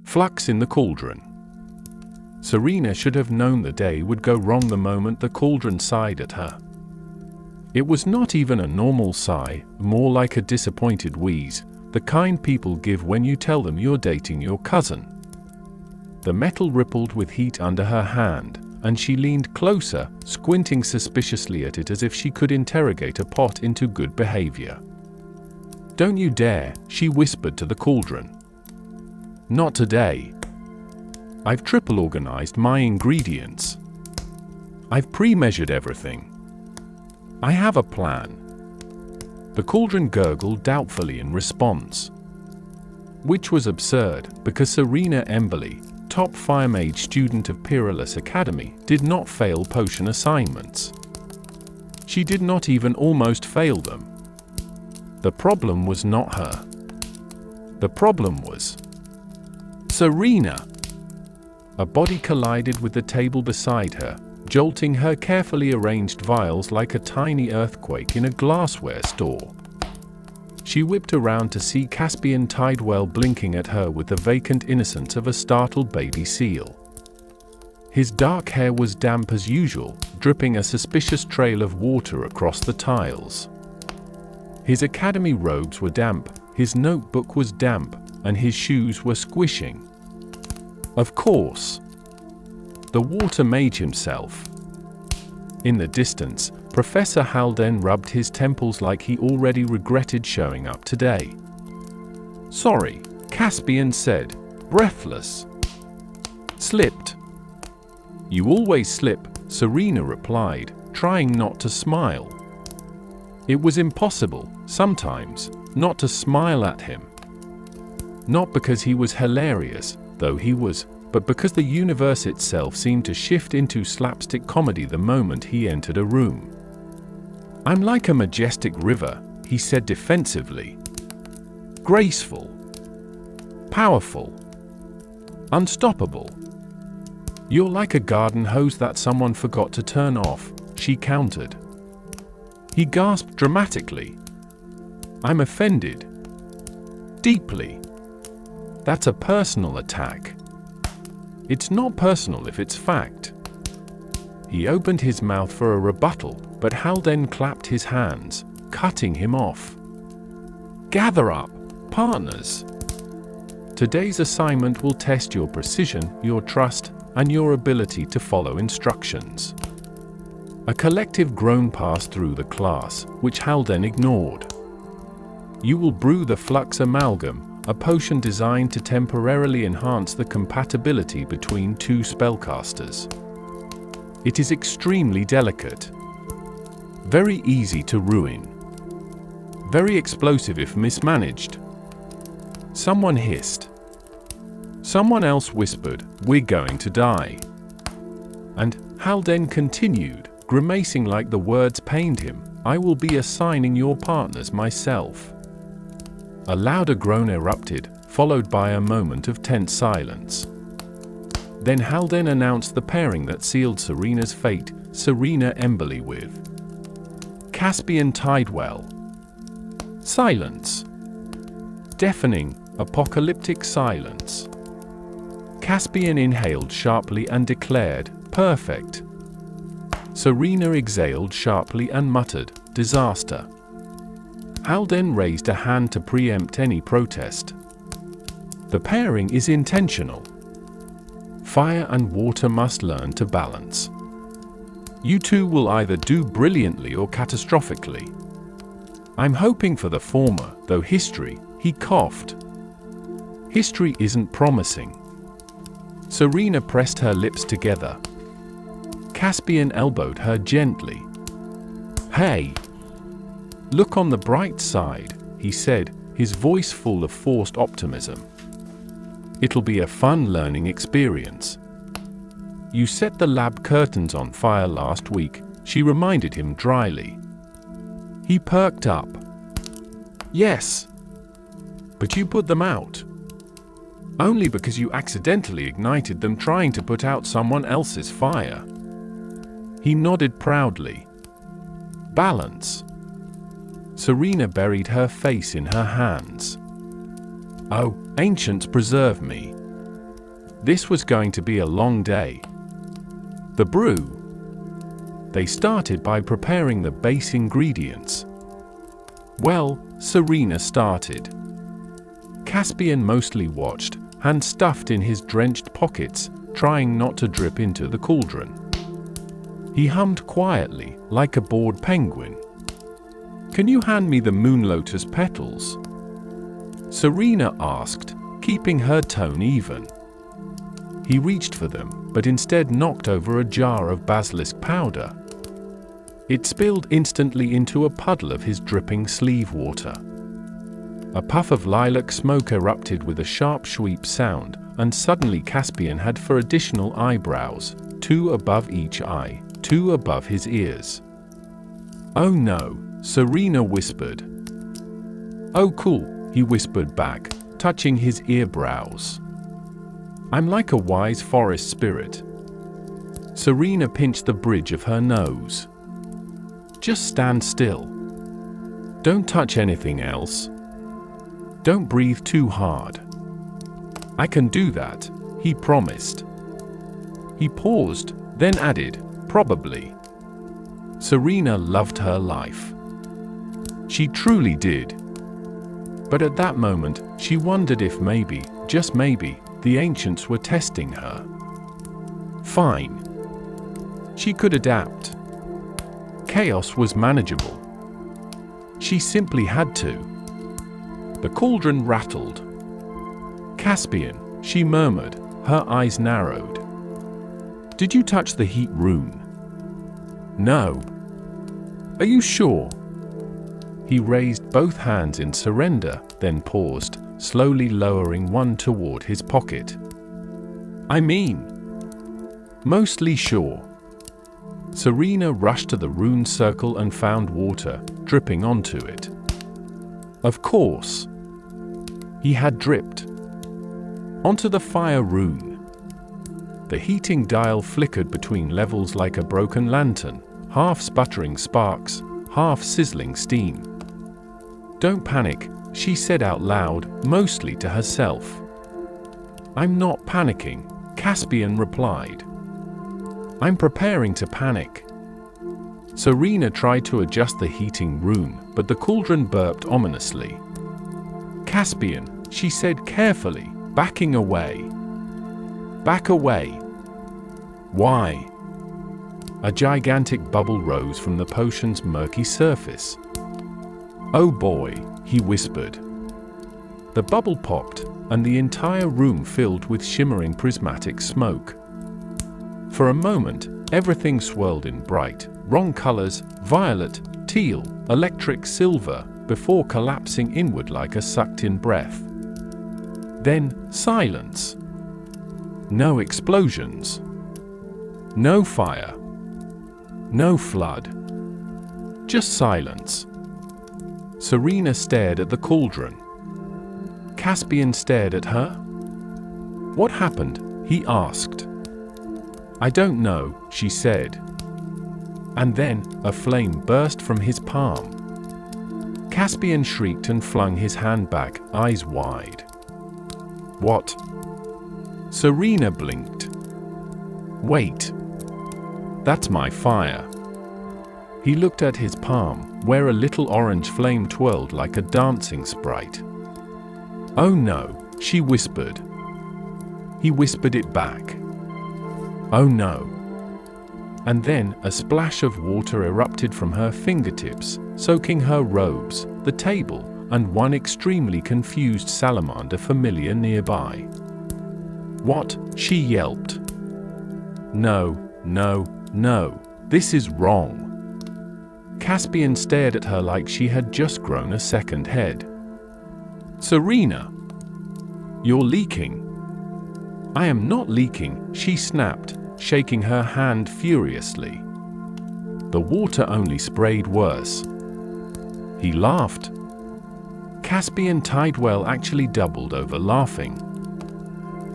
Flux in the Cauldron. Serena should have known the day would go wrong the moment the cauldron sighed at her. It was not even a normal sigh, more like a disappointed wheeze, the kind people give when you tell them you're dating your cousin. The metal rippled with heat under her hand, and she leaned closer, squinting suspiciously at it as if she could interrogate a pot into good behavior. "Don't you dare," she whispered to the cauldron. "Not today. I've triple organized my ingredients. I've pre-measured everything. I have a plan." The cauldron gurgled doubtfully in response. Which was absurd, because Serena Emberley, top fire mage student of Peerless Academy, did not fail potion assignments. She did not even almost fail them. The problem was not her. The problem was Serena. A body collided with the table beside her, jolting her carefully arranged vials like a tiny earthquake in a glassware store. She whipped around to see Caspian Tidewell blinking at her with the vacant innocence of a startled baby seal. His dark hair was damp as usual, dripping a suspicious trail of water across the tiles. His academy robes were damp, his notebook was damp, and his shoes were squishing. Of course. The water mage himself. In the distance, Professor Haldane rubbed his temples like he already regretted showing up today. "Sorry," Caspian said, breathless. "Slipped." "You always slip," Serena replied, trying not to smile. It was impossible, sometimes, not to smile at him. Not because he was hilarious, though he was, but because the universe itself seemed to shift into slapstick comedy the moment he entered a room. "I'm like a majestic river," he said defensively. "Graceful. Powerful. Unstoppable. You're like a garden hose that someone forgot to turn off," she countered. He gasped dramatically. "I'm offended. Deeply. That's a personal attack." "It's not personal if it's fact." He opened his mouth for a rebuttal, but Haldane clapped his hands, cutting him off. "Gather up, partners. Today's assignment will test your precision, your trust, and your ability to follow instructions." A collective groan passed through the class, which Haldane ignored. "You will brew the Flux amalgam, a potion designed to temporarily enhance the compatibility between two spellcasters. It is extremely delicate. Very easy to ruin. Very explosive if mismanaged." Someone hissed. Someone else whispered, "We're going to die." And Haldane continued, grimacing like the words pained him, "I will be assigning your partners myself." A louder groan erupted, followed by a moment of tense silence. Then Haldane announced the pairing that sealed Serena's fate, Serena Emberley with Caspian Tidewell. Silence. Deafening, apocalyptic silence. Caspian inhaled sharply and declared, "Perfect." Serena exhaled sharply and muttered, "Disaster." Haldane raised a hand to preempt any protest. "The pairing is intentional. Fire and water must learn to balance. You two will either do brilliantly or catastrophically. I'm hoping for the former, though history," he coughed. "History isn't promising." Serena pressed her lips together. Caspian elbowed her gently. "Hey! Look on the bright side," he said, his voice full of forced optimism. "It'll be a fun learning experience." "You set the lab curtains on fire last week," she reminded him dryly. He perked up. "Yes. But you put them out. Only because you accidentally ignited them trying to put out someone else's fire." He nodded proudly. "Balance." Serena buried her face in her hands. "Oh, ancients preserve me. This was going to be a long day. The brew. They started by preparing the base ingredients. Well, Serena started. Caspian mostly watched, hand stuffed in his drenched pockets, trying not to drip into the cauldron. He hummed quietly, like a bored penguin. "Can you hand me the moon lotus petals?" Serena asked, keeping her tone even. He reached for them, but instead knocked over a jar of basilisk powder. It spilled instantly into a puddle of his dripping sleeve water. A puff of lilac smoke erupted with a sharp sweep sound, and suddenly Caspian had 4 additional eyebrows, 2 above each eye, 2 above his ears. "Oh no," Serena whispered. "Oh cool," he whispered back, touching his ear-brows. "I'm like a wise forest spirit." Serena pinched the bridge of her nose. "Just stand still. Don't touch anything else. Don't breathe too hard." "I can do that," he promised. He paused, then added, "Probably." Serena loved her life. She truly did. But at that moment, she wondered if maybe, just maybe, the ancients were testing her. Fine. She could adapt. Chaos was manageable. She simply had to. The cauldron rattled. "Caspian," she murmured, her eyes narrowed. "Did you touch the heat rune?" "No." "Are you sure?" He raised both hands in surrender, then paused, slowly lowering one toward his pocket. "I mean, mostly sure." Serena rushed to the rune circle and found water, dripping onto it. Of course. He had dripped. Onto the fire rune. The heating dial flickered between levels like a broken lantern, half sputtering sparks, half sizzling steam. "Don't panic," she said out loud, mostly to herself. "I'm not panicking," Caspian replied. "I'm preparing to panic." Serena tried to adjust the heating rune, but the cauldron burped ominously. "Caspian," she said carefully, backing away. "Back away." "Why?" A gigantic bubble rose from the potion's murky surface. "Oh boy," he whispered. The bubble popped, and the entire room filled with shimmering prismatic smoke. For a moment, everything swirled in bright, wrong colors, violet, teal, electric silver, before collapsing inward like a sucked-in breath. Then, silence. No explosions. No fire. No flood. Just silence. Serena stared at the cauldron. Caspian stared at her. "What happened?" he asked. "I don't know," she said. And then, a flame burst from his palm. Caspian shrieked and flung his hand back, eyes wide. "What?" Serena blinked. "Wait. That's my fire." He looked at his palm, where a little orange flame twirled like a dancing sprite. "Oh no," she whispered. He whispered it back. "Oh no." And then, a splash of water erupted from her fingertips, soaking her robes, the table, and one extremely confused salamander familiar nearby. "What?" she yelped. "No, no, no, this is wrong." Caspian stared at her like she had just grown a second head. "Serena, you're leaking." "I am not leaking," she snapped, shaking her hand furiously. "The water only sprayed worse." He laughed. Caspian Tidewell actually doubled over laughing.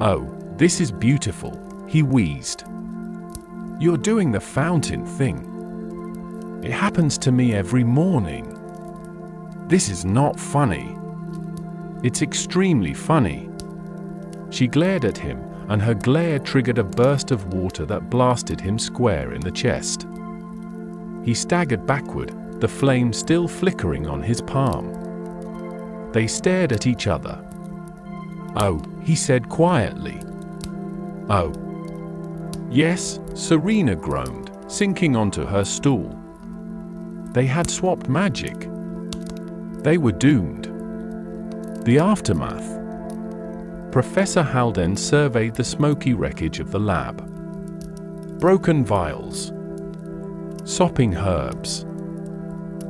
"Oh, this is beautiful," he wheezed. "You're doing the fountain thing. It happens to me every morning. This is not funny. It's extremely funny." She glared at him, and her glare triggered a burst of water that blasted him square in the chest. He staggered backward, the flame still flickering on his palm. They stared at each other. "Oh," he said quietly. "Oh." "Yes," Serena groaned, sinking onto her stool. They had swapped magic. They were doomed. The aftermath. Professor Halden surveyed the smoky wreckage of the lab. Broken vials. Sopping herbs.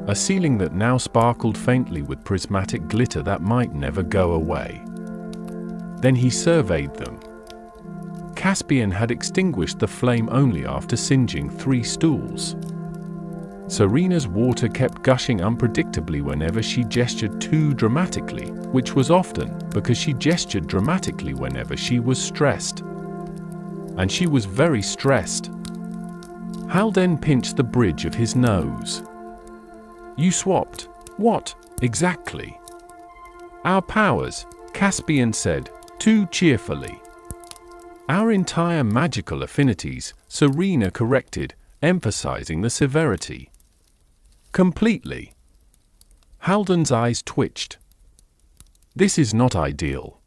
A ceiling that now sparkled faintly with prismatic glitter that might never go away. Then he surveyed them. Caspian had extinguished the flame only after singeing 3 stools. Serena's water kept gushing unpredictably whenever she gestured too dramatically, which was often because she gestured dramatically whenever she was stressed. And she was very stressed. Halden pinched the bridge of his nose. "You swapped. What, exactly?" "Our powers," Caspian said, too cheerfully. "Our entire magical affinities," Serena corrected, emphasizing the severity. "Completely." Halden's eyes twitched. "This is not ideal."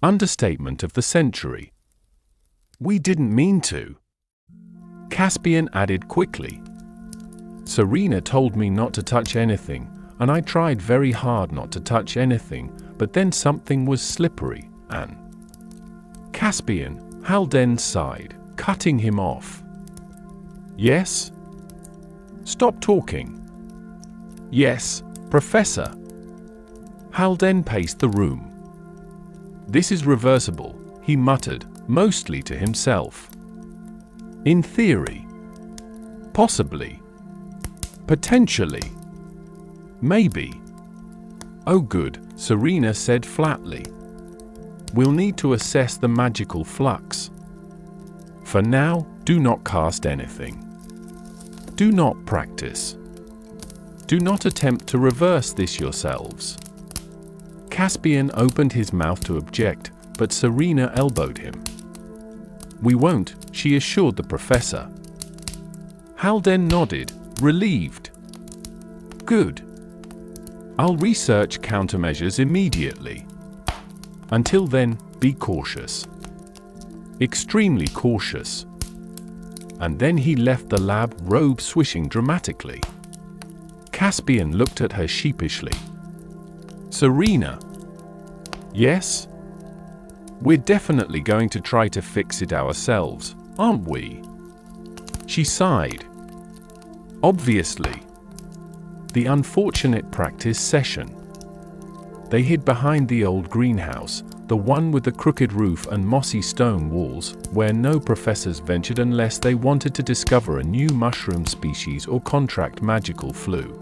Understatement of the century. "We didn't mean to," Caspian added quickly. "Serena told me not to touch anything, and I tried very hard not to touch anything, but then something was slippery, and—" "Caspian," Halden sighed, cutting him off. "Yes?" "Stop talking." "Yes, Professor." Halden paced the room. "This is reversible," he muttered, mostly to himself. "In theory. Possibly. Potentially. Maybe." "Oh good," Serena said flatly. "We'll need to assess the magical flux. For now, do not cast anything. Do not practice. Do not attempt to reverse this yourselves." Caspian opened his mouth to object, but Serena elbowed him. "We won't," she assured the professor. Halden nodded, relieved. "Good. I'll research countermeasures immediately. Until then, be cautious. Extremely cautious." And then he left the lab, robe swishing dramatically. Caspian looked at her sheepishly. "Serena." "Yes?" "We're definitely going to try to fix it ourselves, aren't we?" She sighed. "Obviously." The unfortunate practice session. They hid behind the old greenhouse, the one with the crooked roof and mossy stone walls, where no professors ventured unless they wanted to discover a new mushroom species or contract magical flu.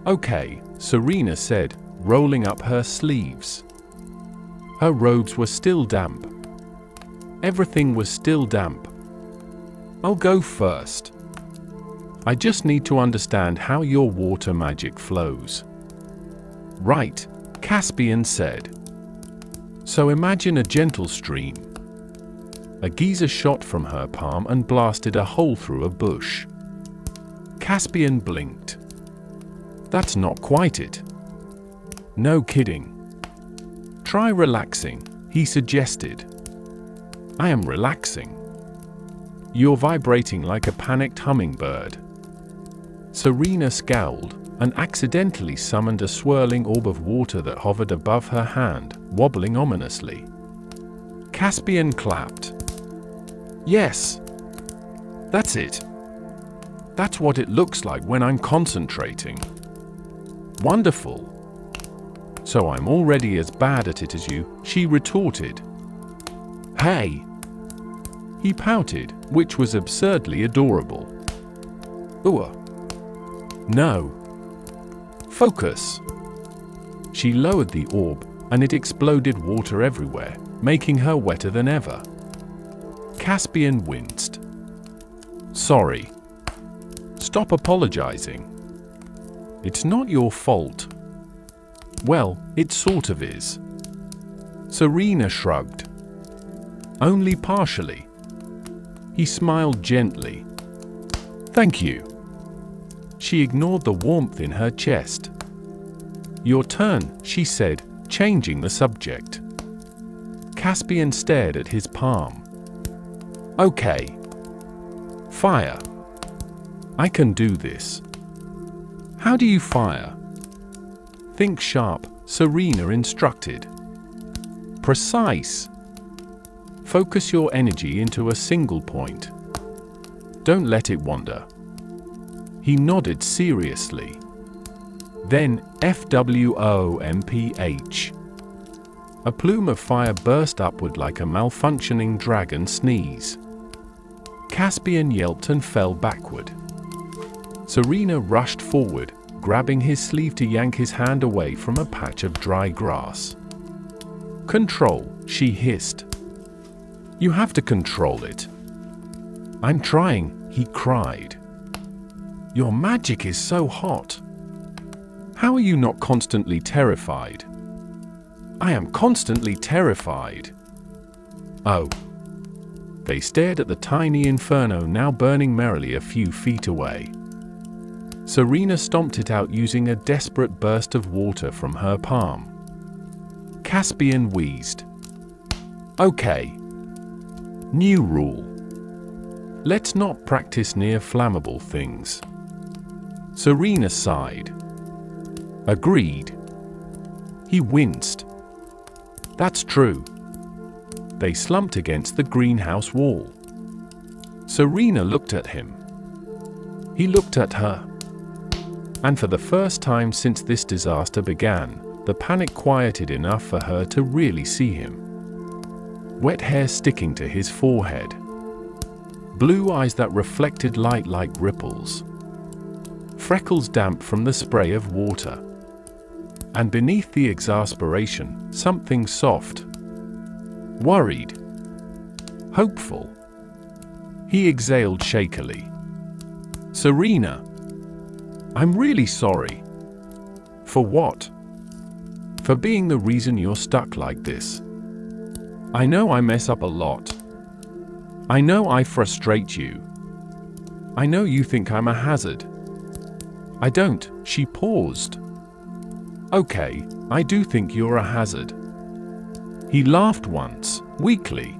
"Okay," Serena said, rolling up her sleeves. Her robes were still damp. Everything was still damp. "I'll go first. I just need to understand how your water magic flows." "Right," Caspian said. "So imagine a gentle stream." A geyser shot from her palm and blasted a hole through a bush. Caspian blinked. "That's not quite it." "No kidding." "Try relaxing," he suggested. "I am relaxing." "You're vibrating like a panicked hummingbird." Serena scowled, and accidentally summoned a swirling orb of water that hovered above her hand, wobbling ominously. Caspian clapped. "Yes. That's it. That's what it looks like when I'm concentrating." "Wonderful. So I'm already as bad at it as you," she retorted. "Hey." He pouted, which was absurdly adorable. "Ooh. No. Focus." She lowered the orb, and it exploded water everywhere, making her wetter than ever. Caspian winced. "Sorry." "Stop apologizing. It's not your fault." "Well, it sort of is." Serena shrugged. Only partially. He smiled gently. Thank you. She ignored the warmth in her chest. Your turn, she said, changing the subject. Caspian stared at his palm. Okay. Fire. I can do this. How do you fire? Think sharp, Serena instructed. Precise. Focus your energy into a single point. Don't let it wander. He nodded seriously. Then, FWOMPH. A plume of fire burst upward like a malfunctioning dragon sneeze. Caspian yelped and fell backward. Serena rushed forward, grabbing his sleeve to yank his hand away from a patch of dry grass. Control, she hissed. You have to control it. I'm trying, he cried. Your magic is so hot. How are you not constantly terrified? I am constantly terrified. Oh. They stared at the tiny inferno now burning merrily a few feet away. Serena stomped it out using a desperate burst of water from her palm. Caspian wheezed. Okay. New rule. Let's not practice near flammable things. Serena sighed. Agreed. He winced. That's true. They slumped against the greenhouse wall. Serena looked at him. He looked at her. And for the first time since this disaster began, the panic quieted enough for her to really see him. Wet hair sticking to his forehead. Blue eyes that reflected light like ripples. Freckles damp from the spray of water. And beneath the exasperation, something soft. Worried. Hopeful. He exhaled shakily. Serena. I'm really sorry. For what? For being the reason you're stuck like this. I know I mess up a lot. I know I frustrate you. I know you think I'm a hazard. I don't, she paused. Okay, I do think you're a hazard. He laughed once, weakly.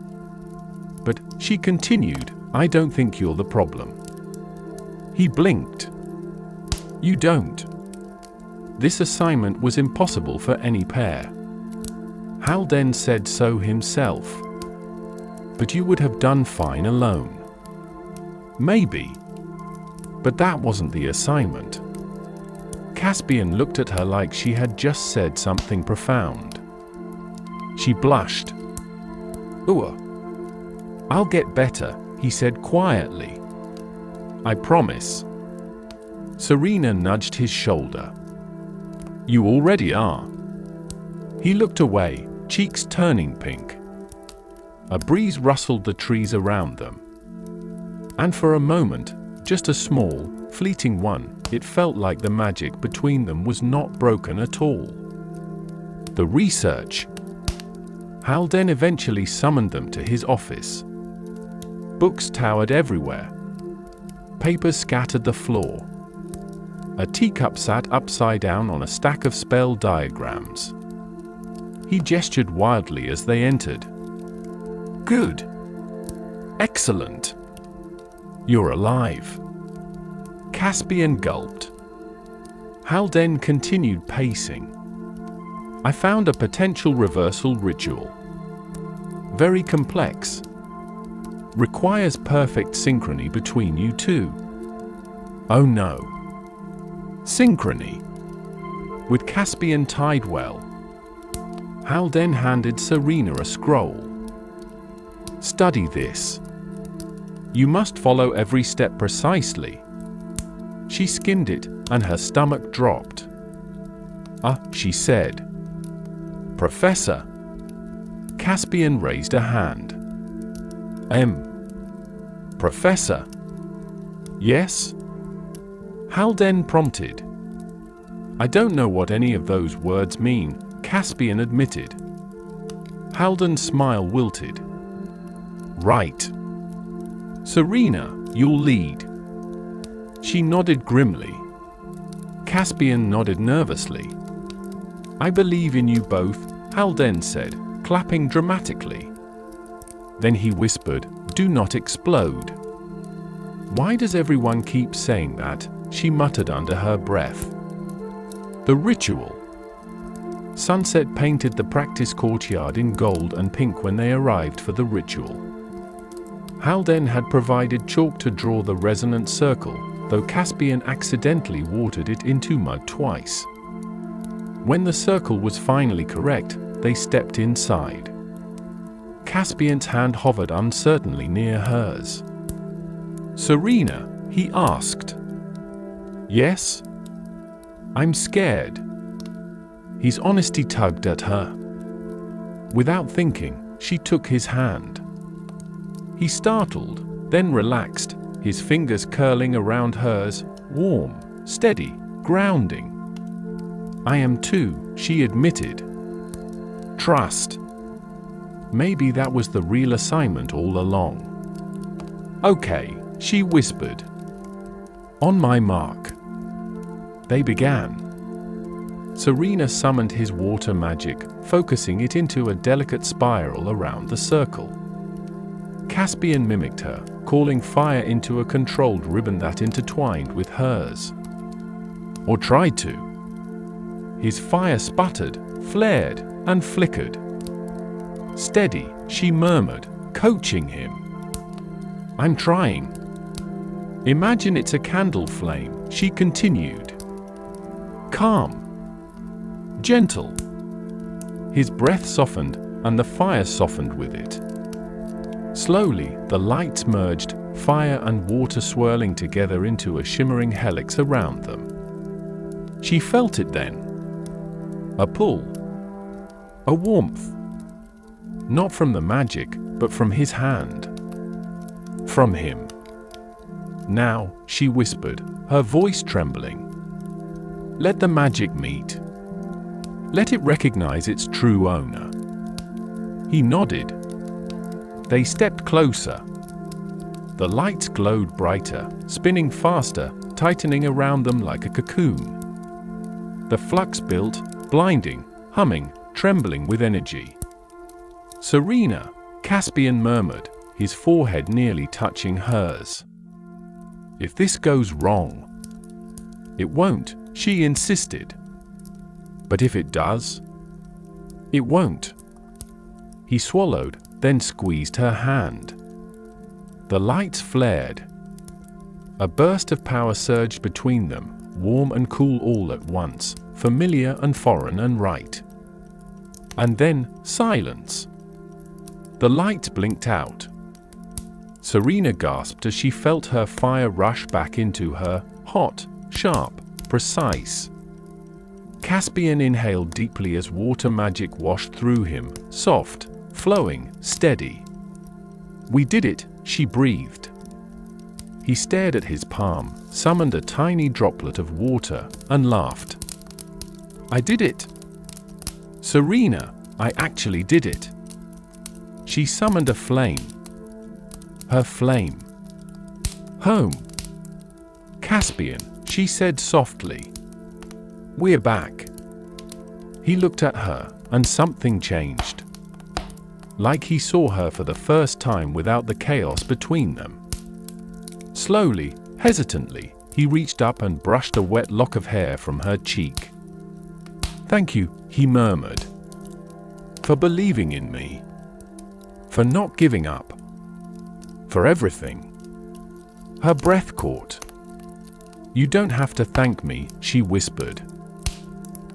But, she continued, I don't think you're the problem. He blinked. You don't. This assignment was impossible for any pair. Halden said so himself. But you would have done fine alone. Maybe. But that wasn't the assignment. Caspian looked at her like she had just said something profound. She blushed. Ooh. I'll get better, he said quietly. I promise. Serena nudged his shoulder. You already are. He looked away, cheeks turning pink. A breeze rustled the trees around them. And for a moment, just a small, fleeting one, it felt like the magic between them was not broken at all. The research. Halden eventually summoned them to his office. Books towered everywhere. Papers scattered the floor. A teacup sat upside down on a stack of spell diagrams. He gestured wildly as they entered. Good. Excellent. You're alive. Caspian gulped. Halden continued pacing. I found a potential reversal ritual. Very complex. Requires perfect synchrony between you two. Oh no. Synchrony. With Caspian tied well. Halden handed Serena a scroll. Study this. You must follow every step precisely. She skimmed it, and her stomach dropped. She said. Professor. Caspian raised a hand. Professor. Yes? Halden prompted. I don't know what any of those words mean, Caspian admitted. Halden's smile wilted. Right. Serena, you'll lead. She nodded grimly. Caspian nodded nervously. I believe in you both, Halden said, clapping dramatically. Then he whispered, do not explode. Why does everyone keep saying that? She muttered under her breath. The ritual. Sunset painted the practice courtyard in gold and pink when they arrived for the ritual. Halden had provided chalk to draw the resonant circle, though Caspian accidentally watered it into mud twice. When the circle was finally correct, they stepped inside. Caspian's hand hovered uncertainly near hers. Serena, he asked. Yes? I'm scared. His honesty tugged at her. Without thinking, she took his hand. He startled, then relaxed, his fingers curling around hers, warm, steady, grounding. I am too, she admitted. Trust. Maybe that was the real assignment all along. Okay, she whispered. On my mark. They began. Serena summoned his water magic, focusing it into a delicate spiral around the circle. Caspian mimicked her, calling fire into a controlled ribbon that intertwined with hers. Or tried to. His fire sputtered, flared, and flickered. Steady, she murmured, coaching him. I'm trying. Imagine it's a candle flame, she continued. Calm. Gentle. His breath softened, and the fire softened with it. Slowly, the lights merged, fire and water swirling together into a shimmering helix around them. She felt it then. A pull. A warmth. Not from the magic, but from his hand. From him. Now, she whispered, her voice trembling. Let the magic meet. Let it recognize its true owner. He nodded. They stepped closer. The lights glowed brighter, spinning faster, tightening around them like a cocoon. The flux built, blinding, humming, trembling with energy. Serena, Caspian murmured, his forehead nearly touching hers. If this goes wrong. It won't, she insisted. But if it does? It won't. He swallowed, then squeezed her hand. The lights flared. A burst of power surged between them, warm and cool all at once, familiar and foreign and right. And then, silence. The lights blinked out. Serena gasped as she felt her fire rush back into her, hot, sharp, precise. Caspian inhaled deeply as water magic washed through him, soft, flowing, steady. We did it, she breathed. He stared at his palm, summoned a tiny droplet of water, and laughed. I did it. Serena, I actually did it. She summoned a flame. Her flame. Home. Caspian, she said softly. We're back. He looked at her, and something changed. Like he saw her for the first time without the chaos between them. Slowly, hesitantly, he reached up and brushed a wet lock of hair from her cheek. Thank you, he murmured. For believing in me. For not giving up. For everything. Her breath caught. You don't have to thank me, she whispered.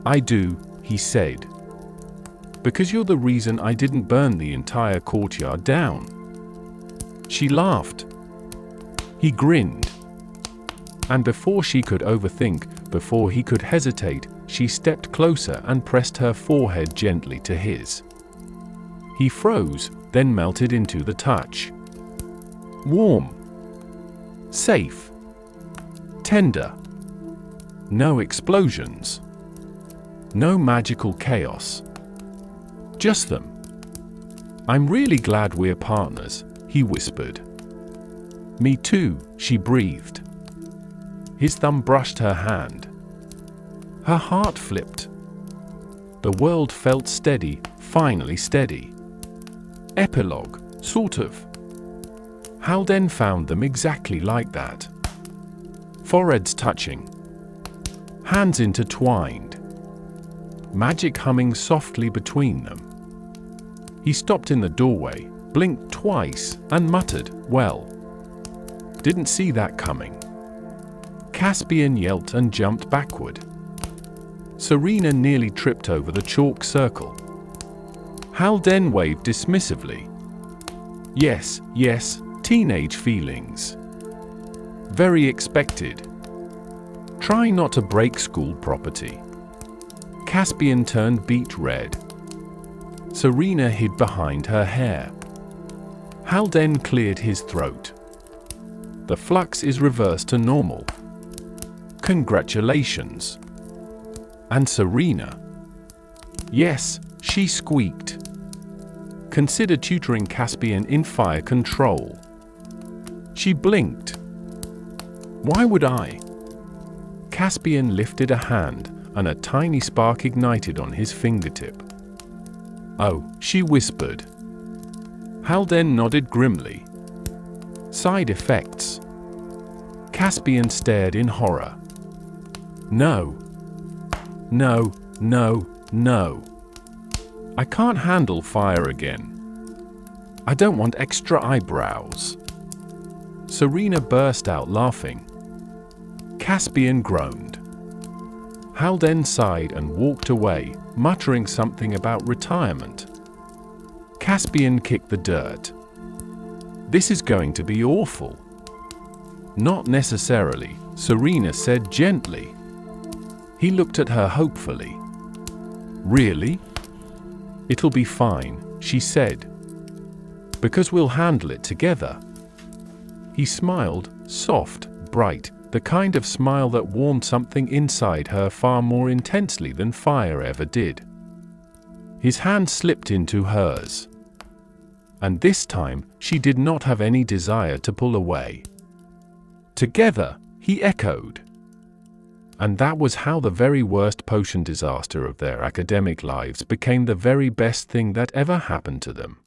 I do, he said. Because you're the reason I didn't burn the entire courtyard down. She laughed. He grinned. And before she could overthink, before he could hesitate, she stepped closer and pressed her forehead gently to his. He froze, then melted into the touch. Warm. Safe. Tender. No explosions. No magical chaos. Just them. I'm really glad we're partners, he whispered. Me too, she breathed. His thumb brushed her hand. Her heart flipped. The world felt steady, finally steady. Epilogue, sort of. Halden found them exactly like that. Foreheads touching. Hands intertwined. Magic humming softly between them. He stopped in the doorway, blinked twice, and muttered, "Well, didn't see that coming." Caspian yelped and jumped backward. Serena nearly tripped over the chalk circle. Halden waved dismissively. Yes, yes, teenage feelings. Very expected. Try not to break school property. Caspian turned beet red. Serena hid behind her hair. Halden cleared his throat. The flux is reversed to normal. Congratulations. And Serena? Yes, she squeaked. Consider tutoring Caspian in fire control. She blinked. Why would I? Caspian lifted a hand, and a tiny spark ignited on his fingertip. Oh, she whispered. Halden nodded grimly. Side effects. Caspian stared in horror. No. No, no, no. I can't handle fire again. I don't want extra eyebrows. Serena burst out laughing. Caspian groaned. Halden sighed and walked away, muttering something about retirement. Caspian kicked the dirt. This is going to be awful. Not necessarily, Serena said gently. He looked at her hopefully. Really? It'll be fine, she said. Because we'll handle it together. He smiled, soft, bright, the kind of smile that warmed something inside her far more intensely than fire ever did. His hand slipped into hers. And this time, she did not have any desire to pull away. Together, he echoed. And that was how the very worst potion disaster of their academic lives became the very best thing that ever happened to them.